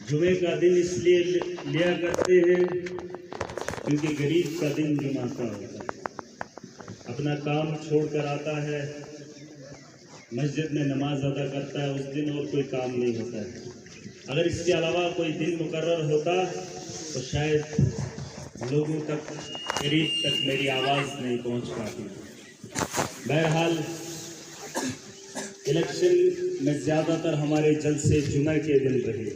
جمعے کا دن اس لیے لیا کرتے ہیں کیونکہ غریب کا دن جمعہ کا ہوتا ہے، اپنا کام چھوڑ کر آتا ہے، مسجد میں نماز ادا کرتا ہے، اس دن اور کوئی کام نہیں ہوتا ہے۔ اگر اس کے علاوہ کوئی دن مقرر ہوتا تو شاید لوگوں تک، غریب تک میری آواز نہیں پہنچ پاتی۔ بہرحال الیکشن میں زیادہ تر ہمارے جلسے جمعہ کے دن رہے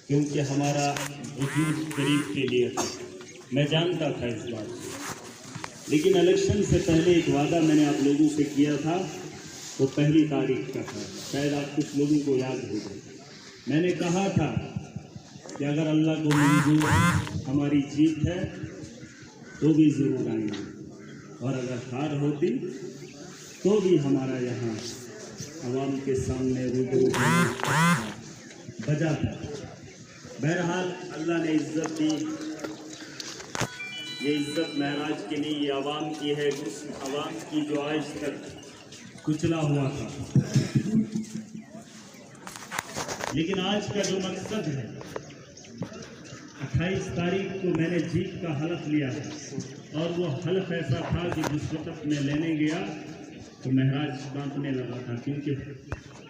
کیونکہ ہمارا وجود غریب کے لیے تھا، میں جانتا تھا اس بات کو۔ لیکن الیکشن سے پہلے ایک وعدہ میں نے آپ لوگوں سے کیا تھا، وہ 1 تاریخ کا تھا، شاید آپ کچھ لوگوں کو یاد ہوگا۔ میں نے کہا تھا کہ اگر اللہ کو منظور ہماری جیت ہے تو بھی ضرور آئیں گے، اور اگر ہار ہوتی تو بھی ہمارا یہاں عوام کے سامنے روبرو بجا تھا۔ بہرحال اللہ نے عزت دی، یہ عزت معراج کی نہیں، یہ عوام کی ہے، اس عوام کی جو آج تک کچلا ہوا تھا۔ لیکن آج کا جو مقصد ہے، 28 تاریخ کو میں نے جیت کا حلف لیا ہے، اور وہ حلف ایسا تھا کہ جس وقت میں لینے گیا تو معراج کانپنے لگا تھا، کیونکہ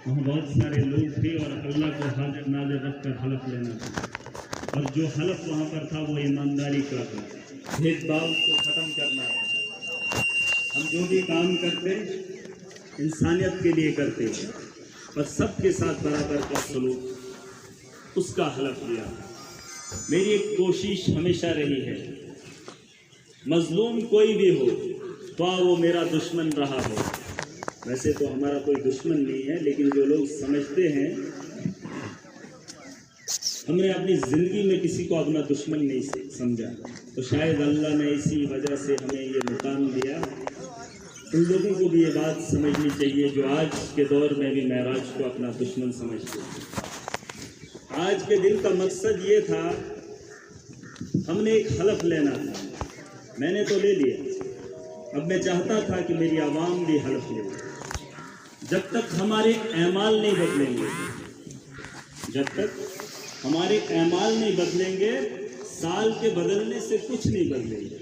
وہاں بہت سارے لوگ تھے اور اللہ کو حاضر ناظر رکھ کر حلف لینا تھا، اور جو حلف وہاں پر تھا وہ ایمانداری کا تھا، بھید بھاؤ کو ختم کرنا تھا۔ ہم جو بھی کام کرتے انسانیت کے لیے کرتے اور سب کے ساتھ برابر کا سلوک، اس کا حلف لیا۔ میری ایک کوشش ہمیشہ رہی ہے، مظلوم کوئی بھی ہو تو وہ میرا دشمن رہا ہو۔ ویسے تو ہمارا کوئی دشمن نہیں ہے، لیکن جو لوگ سمجھتے ہیں، ہم نے اپنی زندگی میں کسی کو اپنا دشمن نہیں سمجھا، تو شاید اللہ نے اسی وجہ سے ہمیں یہ مقام دیا۔ ان لوگوں کو بھی یہ بات سمجھنی چاہیے جو آج کے دور میں بھی معراج کو اپنا دشمن سمجھتے ہیں۔ آج کے دن کا مقصد یہ تھا، ہم نے ایک حلف لینا تھا، میں نے تو لے لیا، اب میں چاہتا تھا کہ میری عوام بھی حلف لے۔ جب تک ہمارے اعمال نہیں بدلیں گے، جب تک ہمارے اعمال نہیں بدلیں گے، سال کے بدلنے سے کچھ نہیں بدلے گا۔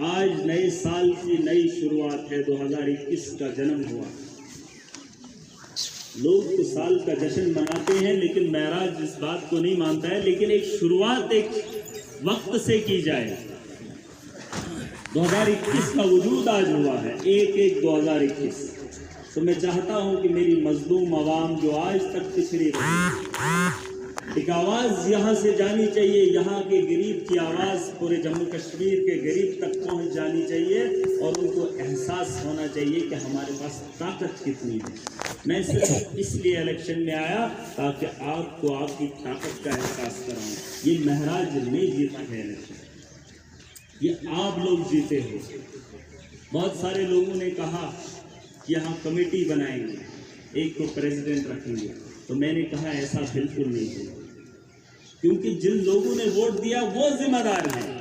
آج نئے سال کی نئی شروعات ہے، 2021 کا جنم ہوا۔ لوگ تو سال کا جشن مناتے ہیں، لیکن معراج اس بات کو نہیں مانتا ہے، لیکن ایک شروعات ایک وقت سے کی جائے۔ 2021 کا وجود آج ہوا ہے، 1/1/2021۔ تو میں چاہتا ہوں کہ میری مظلوم عوام جو آج تک پچھڑی رہی، ایک آواز یہاں سے جانی چاہیے، یہاں کے غریب کی آواز پورے جموں کشمیر کے غریب تک پہنچ جانی چاہیے، اور ان کو احساس ہونا چاہیے کہ ہمارے پاس طاقت کتنی ہے۔ میں صرف اس لیے الیکشن میں آیا تاکہ آپ کو آپ کی طاقت کا احساس کراؤں۔ یہ معراج نہیں جیتا ہے الیکشن، یہ آپ لوگ جیتے ہو۔ بہت سارے لوگوں نے کہا کہ یہاں کمیٹی بنائیں گے، ایک کو پریزیڈنٹ رکھیں گے، تو میں نے کہا ایسا بالکل نہیں ہے، کیونکہ جن لوگوں نے ووٹ دیا وہ ذمہ دار ہیں،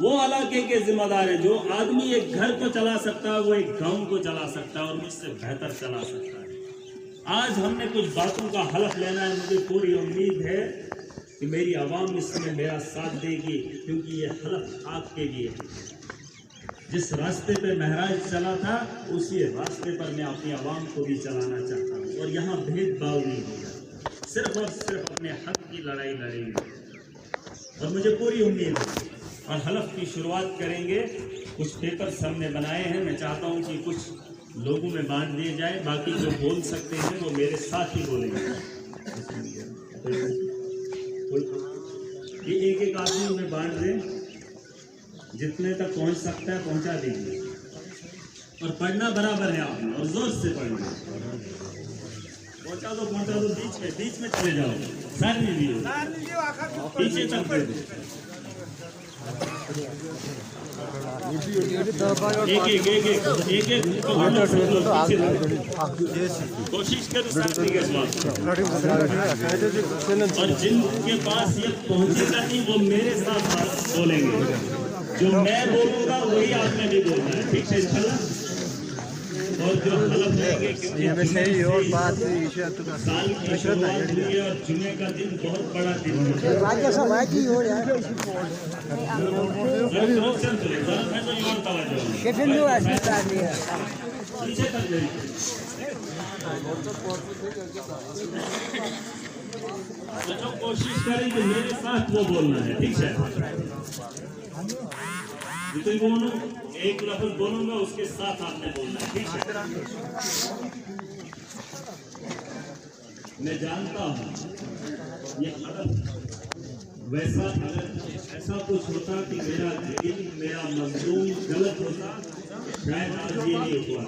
وہ علاقے کے ذمہ دار ہیں۔ جو آدمی ایک گھر کو چلا سکتا ہے وہ ایک گاؤں کو چلا سکتا ہے، اور مجھ سے بہتر چلا سکتا ہے۔ آج ہم نے کچھ باتوں کا حلف لینا ہے، مجھے پوری امید ہے کہ میری عوام اس میں میرا ساتھ دے گی، کیونکہ یہ حلف آپ کے لیے ہے۔ جس راستے پہ معراج چلا تھا اسی راستے پر میں اپنی عوام کو بھی چلانا چاہتا ہوں، اور یہاں بھید بھاؤ نہیں ہوگا، صرف اور صرف اپنے حق کی لڑائی لڑیں گے، اور مجھے پوری امید ہے۔ اور حلف کی شروعات کریں گے، کچھ پیپرز ہم نے بنائے ہیں، میں چاہتا ہوں کہ کچھ لوگوں میں بانٹ دیے جائے، باقی جو بول سکتے ہیں وہ میرے ساتھ ہی بولیں گے۔ یہ ایک آدمی میں بانٹ دیں، جتنے تک پہنچ سکتا ہے پہنچا دیجیے، اور پڑھنا برابر ہے آپ نے، اور زور سے پڑھنا، پہنچا دو، بیچ میں چلے جاؤ، سر نہیں دیے، پیچھے تک دے دو، کوشش کرو سر نہیں کے اور جن کے پاس یہ پہنچے گا نہیں وہ میرے ساتھ بولیں گے، جو میں بولوں گا وہی آپ نے بھی بولنا ہے، ٹھیک ہے انشاءاللہ۔ اور جو حلف لیں گے ہمیں صحیح اور بات سال کی شروعات ہوئی ہے اور جمعے کا دن بہت بڑا دن ہے. پیچھے تک نہیں. تو کوشش کریں کہ میرے ساتھ وہ بولنا ہے. ٹھیک ہے؟ جتنے بولوں ایک لفظ بولوں گا اس کے ساتھ آپ نے بولنا ہے. ٹھیک ہے؟ میں جانتا ہوں یہ ویسا اگر ایسا کچھ ہوتا کہ میرا دل میرا مظلوم غلط ہوتا شاید آج یہ نہیں ہوا.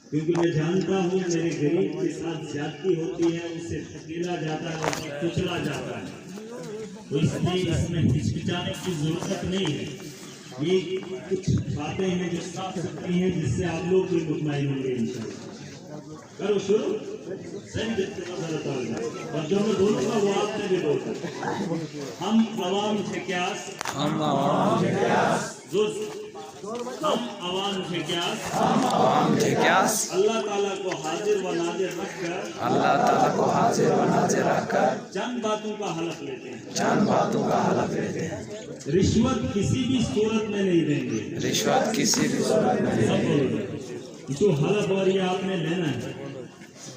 کیونکہ میں جانتا ہوں میرے غریب کے ساتھ زیادتی ہوتی ہے, اسے ٹھکیلا جاتا ہے, اسے کچلا جاتا ہے. تو اس لیے اس میں ہچکچانے کی ضرورت نہیں ہے. یہ کچھ باتیں ہیں جو صاف سکتی ہیں جس سے آپ لوگ بھی مطمئن ہوں گے انشاءاللہ. کرو شروع. اور جو میں بولوں گا وہ آپ نے بھی بولنا. ہم عوام سے کیاس ہم عوام سے کیاس اللہ تعالیٰ کو حاضر و ناظر رکھ کر چند باتوں کا حلف لیتے ہیں. رشوت کسی بھی صورت میں نہیں دیں گے. جو حلف اور یہ آپ نے لینا ہے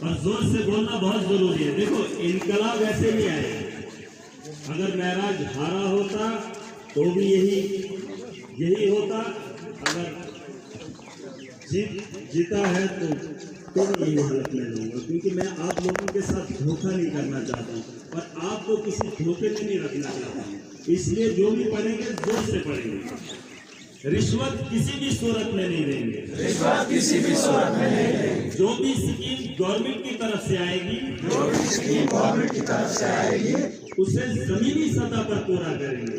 اور زور سے بولنا بہت ضروری ہے. دیکھو انقلاب ایسے نہیں آئے. اگر معراج ہارا ہوتا تو بھی یہی ہوتا. اگر جیتا ہے تو بھی یہی حلف میں لوں گا. کیونکہ میں آپ لوگوں کے ساتھ دھوکہ نہیں کرنا چاہتا ہوں اور آپ کو کسی دھوکے میں نہیں رکھنا چاہتا ہوں. اس لیے جو بھی پڑھیں گے زور سے پڑھیں گے. رشوت کسی بھی صورت میں نہیں دیں گے. جو بھی اسکیم گورنمنٹ کی طرف سے آئے گی اسے زمینی سطح پر پورا کریں گے.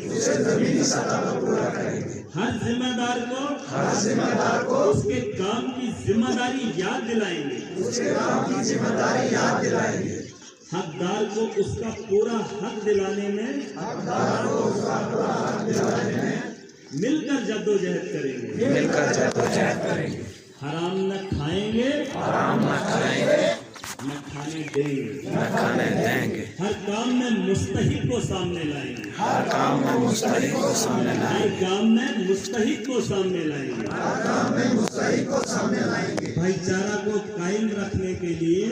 ہر ذمہ دار کو اس کے کام کی ذمہ داری یاد دلائیں گے. حقدار کو اس کا پورا حق دلانے میں مل کر جدوجہد کریں گے. حرام نہ کھائیں گے نہ کھانے دیں گے. ہر کام میں مستحق کو سامنے لائیں گے. ہر کام میں مستحق کو سامنے لائیں گے. بھائی چارہ کو قائم رکھنے کے لیے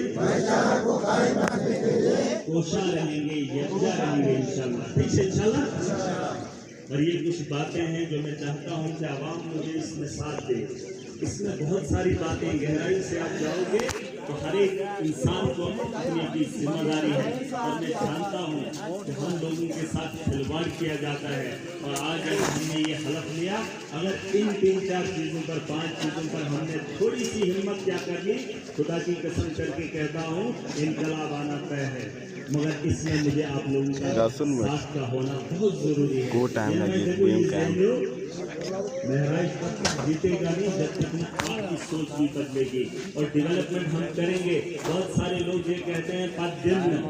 کوشاں رہیں گے, یکجا رہیں گے انشاءاللہ. ٹھیک ہے انشاءاللہ. اور یہ کچھ باتیں ہیں جو میں چاہتا ہوں کہ عوام مجھے اس میں ساتھ دے. اس میں بہت ساری باتیں گہرائی سے آپ جاؤ گے تو ہر ایک انسان کو اپنی کی ذمہ داری ہے. اور میں جانتا ہوں کہ ہم لوگوں کے ساتھ کھلواڑ کیا جاتا ہے. اور آج اگر ہم نے یہ حلف لیا, اگر 3-4 چیزوں پر 5 چیزوں پر ہم نے تھوڑی سی ہمت کیا کر لی, خدا کی قسم کر کے کہتا ہوں انقلاب آنا طے ہے. مگر اس میں مجھے آپ لوگوں کا ساتھ کا ہونا بہت ضروری ہے. مہراج تک جیتے گا نہیں جب تک آپ کی سوچ بھی بدلے گی. اور ڈیولپمنٹ ہم کریں گے. بہت سارے لوگ یہ کہتے ہیں پانچ دن میں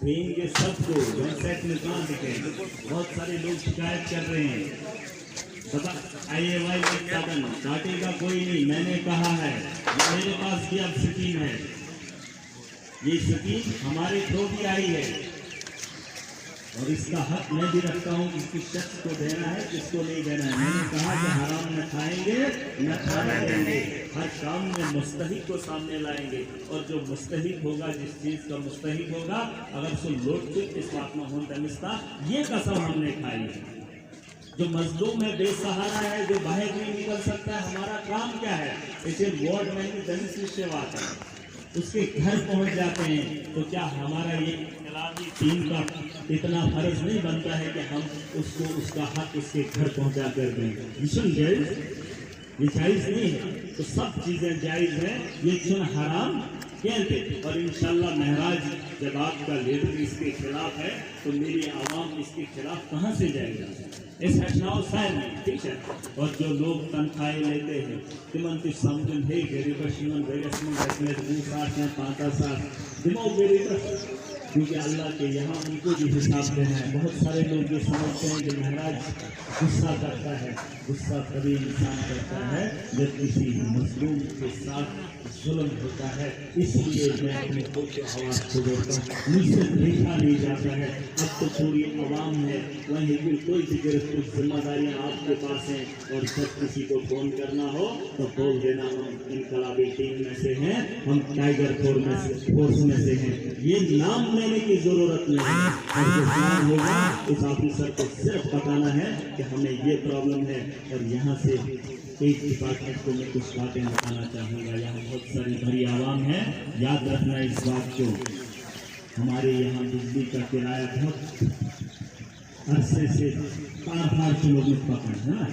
دیں گے سب کو, ویب سائٹ میں کہاں دکھیں. بہت سارے لوگ شکایت کر رہے ہیں IAY کے قدم کاٹے گا کوئی نہیں. میں نے کہا ہے میرے پاس بھی اب سکیم ہے. یہ سکیم ہمارے تھرو بھی آئی ہے اور اس کا حق میں بھی رکھتا ہوں کہ کس شخص کو دینا ہے کس کو نہیں دینا ہے. میں نے کہا کہ حرام نہ کھائیں گے نہ کھانے دیں گے. ہر کام میں مستحق کو سامنے لائیں گے. اور جو مستحق ہوگا, جس چیز کا مستحق ہوگا, اگر سو لوٹ کے اس بات میں ہوں دمستہ, یہ قسم ہم نے کھائی ہے. جو مظلوم ہے, بے سہارا ہے, جو باہر نہیں نکل سکتا ہے, ہمارا کام کیا ہے, اسے وارڈ میں دمست آتا ہے, اس کے گھر پہنچ جاتے ہیں. تو کیا ہمارا یہ انقلابی ٹیم کا اتنا فرض نہیں بنتا ہے کہ ہم اس کو اس کا حق اس کے گھر پہنچا کر دیں؟ یہ جائز نہیں ہے. تو سب چیزیں جائز ہیں, یہ چن حرام کہتے. اور انشاءاللہ مہراج جب آپ کا لیڈر اس کے خلاف ہے تو میری عوام اس کے خلاف کہاں سے جائے گا؟ اس ہٹناؤ سائن میں. ٹھیک ہے. اور جو لوگ تنخواہیں لیتے ہیں تمنتی سمجھن ہے غریب شیون ویگسمن رکھنے 2 ساٹھ یا 5 ساٹھ دماغ غریب کیونکہ اللہ کے یہاں ان کو بھی حساب دینا ہے۔ بہت سارے لوگ یہ سمجھتے ہیں کہ مہراج غصہ کرتا ہے، غصہ کبھی انسان کرتا ہے جب کسی مظلوم کے ساتھ ظلم ہوتا ہے۔ اس لیے میں اپنے خود کو آواز کو دیتا ہوں، مجھ سے دیکھا نہیں جاتا ہے۔ اب تو پوری عوام ہے، وہیں بھی کوئی فکر کچھ ذمہ داریاں آپ کے پاس ہیں، اور جب کسی کو فون کرنا ہو تو بول دینا ہم انقلابی ٹیم میں سے ہیں، ہم ٹائیگر فورس میں سے ہیں۔ یہ نام لینے کی ضرورت نہیں ہے، اور جو کام ہوگا اس آفیسر کو صرف بتانا ہے کہ ہمیں یہ پرابلم ہے۔ اور یہاں سے ایک ڈپارٹمنٹ کو میں کچھ باتیں بتانا چاہوں گا، یہاں بہت ساری بڑی عوام ہے، یاد رکھنا اس بات کو۔ ہمارے یہاں بجلی کا کرایہ بہت عرصے سے پار کے لوگ پکڑ ہے نا،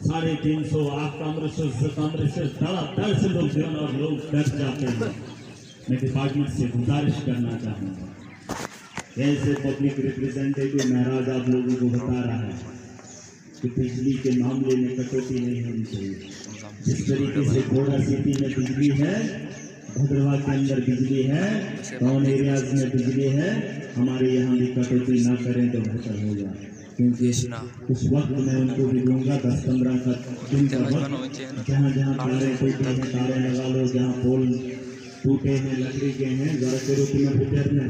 350 آپ کمرے سے دڑ سے لوگ جو اور لوگ ڈر جاتے ہیں۔ میں ڈپارٹمنٹ سے گزارش کرنا چاہوں گا، ایسے پبلک ریپریزنٹیٹیو مہراج آپ لوگوں کو بتا رہا ہے کہ بجلی کے معاملے میں کٹوتی نہیں ہونی چاہیے۔ جس طریقے سے گھوڑا سٹی میں بجلی ہے، بھدرواہ کے اندر بجلی ہے، ٹاؤن ایریاز میں بجلی ہے، ہمارے یہاں بھی کٹوتی نہ کریں تو بہتر ہوگا۔ کیونکہ اس وقت میں ان کو بھی دوں گا 10-15 کا دن کا وقت، جہاں جہاں تارے ٹوٹے ہیں تارے لگا لو، جہاں پول ٹوٹے ہیں لکڑی کے ہیں ذرا کرو تمہیں بجٹ میں۔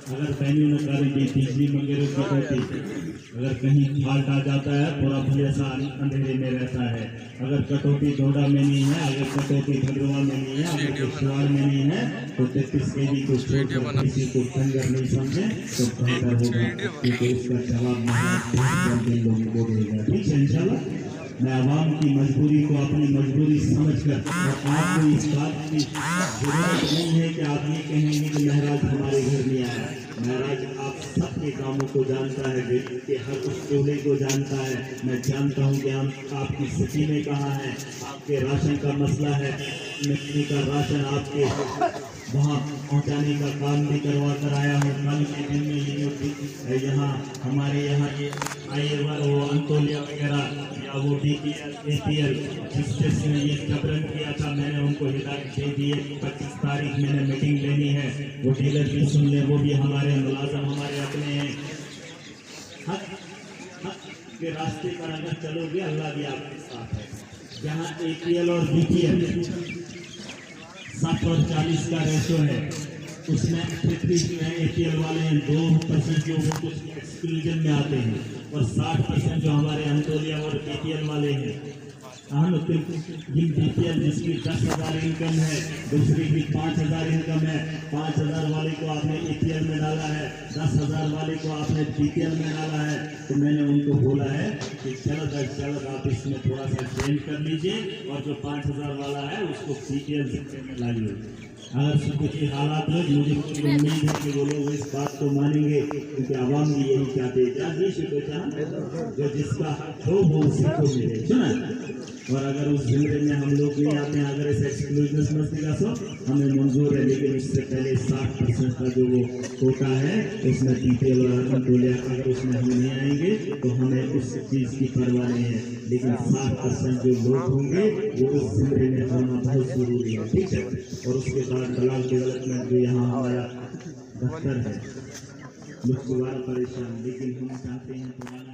اگر پہلے نہ کریں گے بجلی وغیرہ کٹوتی، اگر کہیں فالٹ آ جاتا ہے پورا بھی ایسا اندھیرے میں رہتا ہے۔ اگر کٹوتی ڈوڈا میں نہیں ہے، اگر کٹوتی بھدرواہ میں نہیں ہے، اگر کشتواڑ میں نہیں ہے تو 33 KV کو چھوڑ کر کسی کو کنگر نہیں سمجھیں تو بہتر ہوگا، کیونکہ اس کا جواب میں لوگوں کو دے گا۔ ٹھیک ہے انشاءاللہ۔ میں عوام کی مجبوری کو اپنی مجبوری سمجھ کر، اور آپ کو اس بات کی ضرورت نہیں ہے کہ آپ یہ کہیں گے کہ مہراج ہمارے گھر میں آیا۔ مہراج آپ سب کے کاموں کو جانتا ہے، کہ ہر اس چولہے کو جانتا ہے۔ میں جانتا ہوں کہ آپ کی سکیمیں کہاں ہیں، آپ کے راشن کا مسئلہ ہے، مٹی کا راشن آپ کے وہاں پہنچانے کا کام بھی کروا کر آیا ہوں۔ کل کے دن میں یہاں ہمارے یہاں وہ انتولیا وغیرہ یا وہ APL جس نے یہ جبرن کیا تھا، میں نے ان کو ہدایت دے دی ہے 25 تاریخ میں نے میٹنگ لینی ہے، وہ ڈیلر بھی سن لیں، وہ بھی ہمارے ملازم ہمارے اپنے ہیں۔ حق کے راستے پر اگر چلو گے اللہ بھی آپ کے ساتھ ہے۔ جہاں APL اور BPL 60 اور 40 کا ریشو ہے، اس میں 33 میں APL والے ہیں، 2% جو وہ کچھ ایکسکلوژن میں آتے ہیں، اور 60% جو ہمارے انتولیا اور BPL والے ہیں۔ جن BPL جس کی 10,000 انکم ہے، دوسری کی 5,000 انکم ہے، 5,000 والے کو آپ نے APL میں ڈالا ہے، 10,000 والے کو آپ نے BPL میں ڈالا ہے، تو میں نے ان کو بولا ہے کہ جلد از جلد آپ اس میں تھوڑا سا چینج کر لیجئے، اور جو 5,000 والا ہے اس کو BPL میں لائیے۔ اگر کچھ حالات میں مجھے امید ہے کہ وہ لوگ اس بات کو مانیں گے، کیونکہ عوام بھی یہی چاہتے ہیں جو جس کا ہو وہ اسی کو ملے، سنا۔ اور اگر اس زمرے میں ہم لوگ نہیں آتے ہیں، اگر اس ایکسکلوژنس مسئلے کا سو ہمیں منظور ہے، لیکن اس سے پہلے 60% کا جو وہ کوٹا ہے اس میں BPL اور انتولیا، اگر اس میں ہم نہیں آئیں گے تو ہمیں اس چیز کی پرواہ نہیں ہے، لیکن 60% جو لوگ ہوں گے وہ اس زمرے میں ہونا بہت ضروری ہے۔ ٹھیک ہے۔ اور اس کے بعد دلال ڈیولپمنٹ جو یہاں ہمارا دفتر ہے، لطف وار پریشان، لیکن ہم چاہتے ہیں